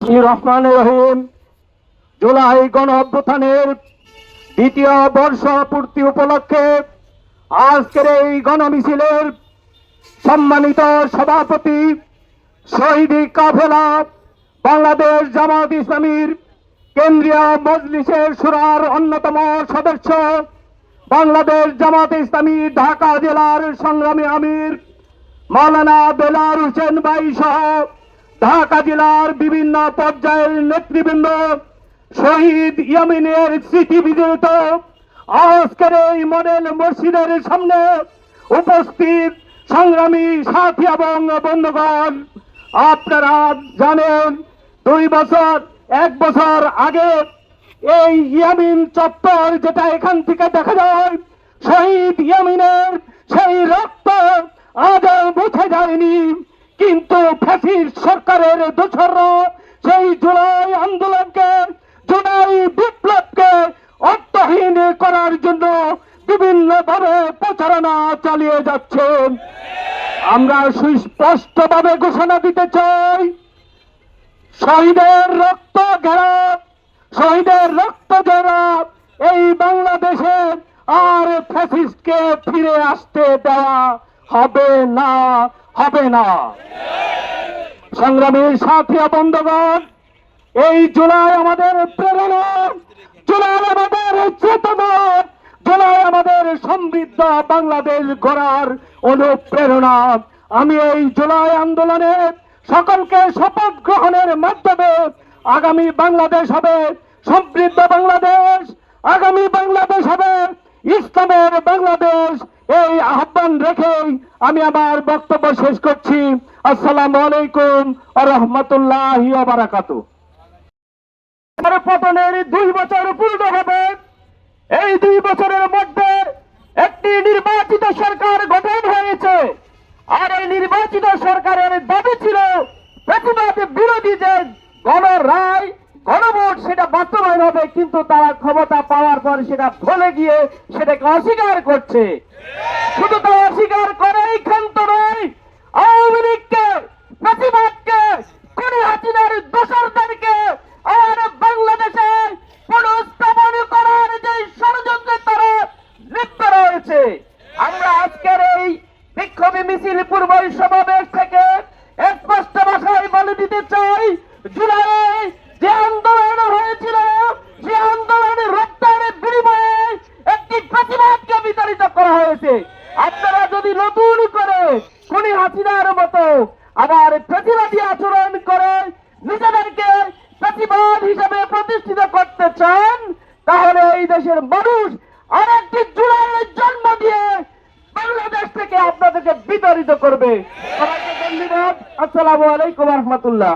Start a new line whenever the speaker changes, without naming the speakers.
রহমানির রহিম। জুলাই গণ অভ্যুত্থানের দ্বিতীয় বর্ষপূর্তি উপলক্ষে আজকের এই গণমিছিলের সম্মানিত সভাপতি শহীদ কাফেলা বাংলাদেশ জামাত ইসলামীর কেন্দ্রীয় মজলিসের শুরার অন্যতম সদস্য, বাংলাদেশ জামাত ইসলামী ঢাকা জেলার সংগ্রামী আমির মাওলানা বেলাল হোসেন ভাই সহ ঢাকা জেলার বিভিন্ন পর্যায়ের নেতৃবৃন্দ, শহীদ ইয়ামিনের স্মৃতি বিজড়িত আজকের এই মডেল মসজিদের সামনে উপস্থিত সংগ্রামী সাথী এবং বন্ধুগণ, আপনারা জানেন 1 বছর আগে এই ইয়ামিন চত্বর, যেটা এখান থেকে দেখা যায়, শহীদ ইয়ামিনের সেই রক্ত আজও মুছে যায়নি। কিন্তু ফ্যাসিস্ট সরকারের দোসররা সেই জুলাই আন্দোলনকে, জুলাই বিপ্লবকে অর্থহীন করার জন্য বিভিন্নভাবে প্রচারণা চালিয়ে যাচ্ছেন। আমরা সুস্পষ্টভাবে ঘোষণা দিতে চাই, শহীদের রক্ত ঘেরা, শহীদের রক্ত জেরা এই বাংলাদেশে আর ফ্যাসিস্টকে ফিরে আসতে দেওয়া হবে না, হবে না। সংগ্রামীর সাথী বন্ধুগণ, এই জুলাই আমাদের প্রেরণা, জুলাই আমাদের চেতনা, জুলাই আমাদের সমৃদ্ধ বাংলাদেশ গড়ার অনুপ্রেরণা। আমি এই জুলাই আন্দোলনে সকলকে শপথ গ্রহণের মাধ্যমে আগামী বাংলাদেশ হবে সমৃদ্ধ বাংলাদেশ, আগামী বাংলাদেশ হবে ইসলামের বাংলাদেশ, এই আহ্বান রেখেই আমি আমার বক্তব্য শেষ করছি। আসসালামু আলাইকুম ওয়া রাহমাতুল্লাহি ওয়া বারাকাতুহু। পতনের 2 বছর পূর্ণ হবে। এই 2 বছরের মধ্যে একটি নির্বাচিত সরকার গঠন হয়েছে, আর এই নির্বাচিত সরকারের দাবি ছিল প্রতিবাদ বিরোধী যে গণরায়, গণভোট সেটা বাস্তবায়ন হবে, কিন্তু তারা ক্ষমতা পাওয়ার পর সেটা ভুলে গিয়ে সেটাকে অস্বীকার করছে। শুধু তা অস্বীকার করেই ক্ষান্ত নয়, আওয়ামী লীগকে, প্রতিবাদকে, কোন হাসিনার দোসরদেরকে আর বাংলাদেশে পুনঃস্থাপন করার যে ষড়যন্ত্রে তারা লিপ্ত রয়েছে। আমরা আজকের এই বিক্ষোভী মিছিল পূর্ব সমাবেশ থেকে স্পষ্ট ভাষায় বলে দিতে চাই, জুলাই যে আন্দোলন হয়েছিল, সে আন্দোলনের রক্তের বিনিময়ে একটি প্রতিবাদকে বিতাড়িত করা হয়েছে। আপনারা যদি নতুন করে খুনি হাসিনার মতো আবার প্রতিবাদী আচরণ করে নিজেদেরকে প্রতিবাদ হিসেবে প্রতিষ্ঠিত করতে চান, তাহলে এই দেশের মানুষ আরেকটি জুলাইয়ের জন্ম দিয়ে বাংলাদেশ থেকে আপনাদেরকে বিতাড়িত করবে। সবাইকে ধন্যবাদ। আসসালামু আলাইকুম ওয়া রাহমাতুল্লাহ।